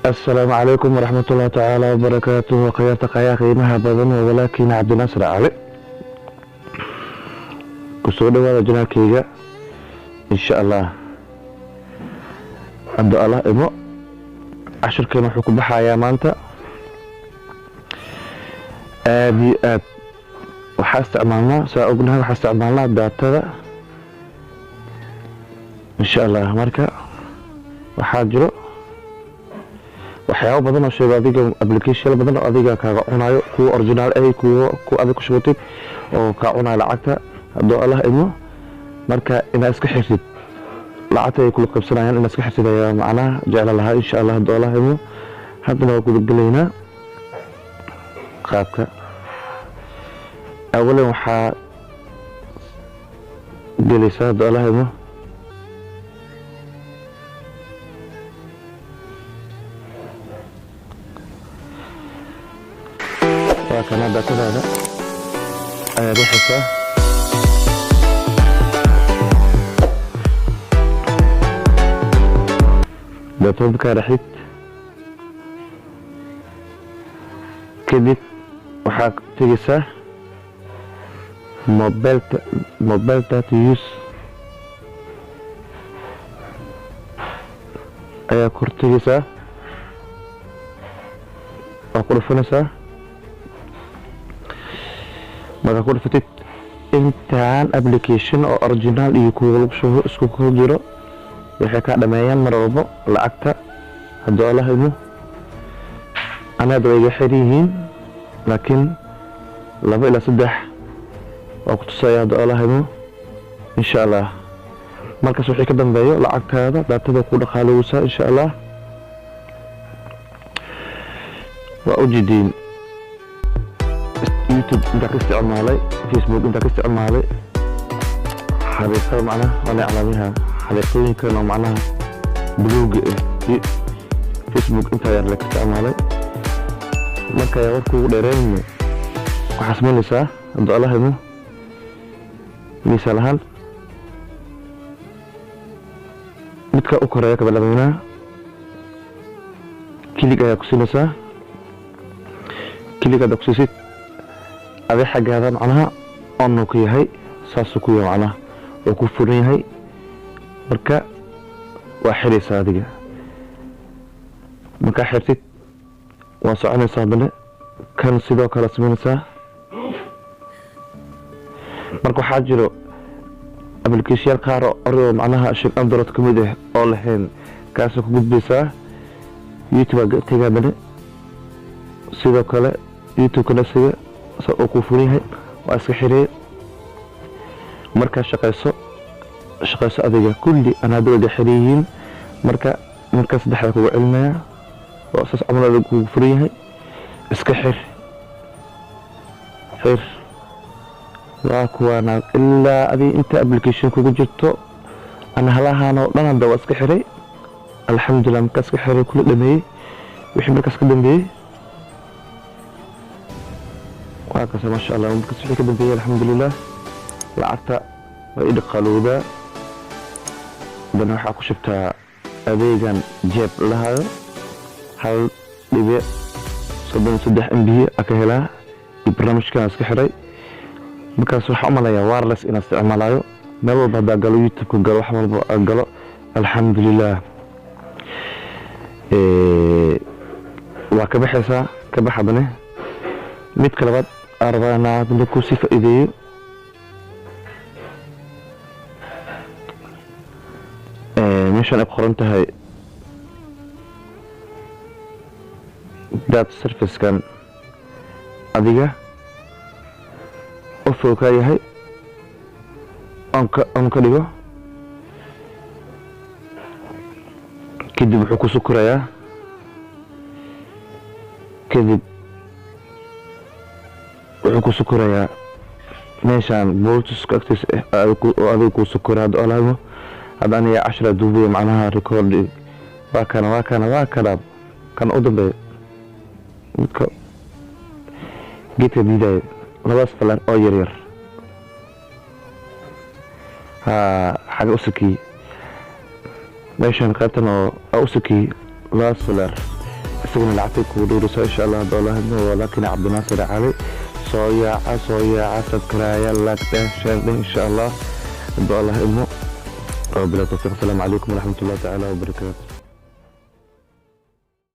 السلام عليكم ورحمة الله تعالى وبركاته. وخيرتك يا قيمها بدن ولكن عبد الناصر علي كسود ولا جناكيجا إن شاء الله عبد الله إبو 10 كلمة حكم بحايا مانتا آدي آد وحاستعمالنا سأقولها وحاستعمالنا داتا إن شاء الله مركا وحاجرو waxyaabo badan oo sheego adiga application badan oo adiga kaaga cunayo kuwa original ay kuwa adiga ku shubtid oo ka cunay lacagta hadoo Allah idmo marka ina iska xirsid lacagta ay kula qabsanayaan ina iska xirsid ayaa macnaha jecel lahaa insha Allah hadoo Allah idmo hadda waa ku galeynaa qaabka awalan waxa gelisa hadoo Allah idmo كان داتا هذا ريحته داتا بكارحيت كدت وحاك تيسا موبيلتا تيوس ايا كورتيسا وقرفنسا marka ku dhufatid intaan application oo original iyo kuwa lagu soo isku jiro waxay ka dhameeyaan mar walba lacagta hadoo la hayno ana dawayga xiriin laakiin 2 ila 3 oo ku tusaya hadoo la hayno insha Allah markaas wixii ka dambeeyo lacagtaada daatada ku dhaqaaleysa insha Allah waa ujeedin يوتيوب انت كاستعمالي فيسبوك انت كاستعمالي حريقة معناها ولا علامها حريقين كانوا معناها بلوج فيسبوك انت يارلك استعمالي marka ay warku dheereen waxa sameynaysaa inta Allah hayno miisalahan midka u koreeya ka bilaabana kiliga ayaa ku siinaysaa kiliga doqsisid هذا حاجة هذا معناها أنه كي هاي ساسو كي معناها وكفرني هاي مركا وحري صادقة مركا حرتي وصعنا صادنا كان سيدو كلا سمين سا مركا حاجرو قبل كيشيال قارو أريو معناها أشيك أندروت كميده أولهين كاسو كبد بيسا يوتيوب تيغا بني سيدو كلا يوتيوب كلا سيدو oo ku furihay waa iska xirey marka shaqayso adiga kulli ana dawada xiriyin marka saddexda ku cilmiya oo asas amalada ku furihay iska xir waa kuwana illa adi inta application ku jirto ana halahan oo dhan dawa iska xiray alxamdulillah marka iska xiray kulli dhameeyay wixii markaas ka dambeeyay وهكذا ما شاء الله ومكسفي كده بيه الحمد لله لعبت وإيد قالودا بنوح شفتها أبيجان جيب لها هل بيبي صدق صدح ام بي أكهلا البرنامج كان اسكحري بكاس وح عمليا وارلس إن استعمالايو ملو بدا قالوا يوتيوب قالوا حمل قالوا الحمد لله وكبحثا كبحبنه mid kalabaad arbana dad ku si faa'iideeyo meeshan ay qoran tahay data service kan adiga oo ka yahay anka dhigo kadib wuxuu ku sukurayaa kadib wuxuu ku sukurayaa meeshan bluetooth actis adiga ku sukuraad oo lahayo hadaan ya 10 duubiyo macnaha recording waa kana kan u dambeeyo midka gita biday labas falan oo yar حاجة أوسكي ماشي هنقاتل أوسكي لا سولار isagana lacagtay kugu dhiiriso insha allah hadduu allah idmo walaalkina cabdinaasir cali soo yaaca sabkaraaya laagdeh sheerdeh insha allah hadduu allah idmo وبلا توفيق. السلام عليكم ورحمة الله تعالى وبركاته.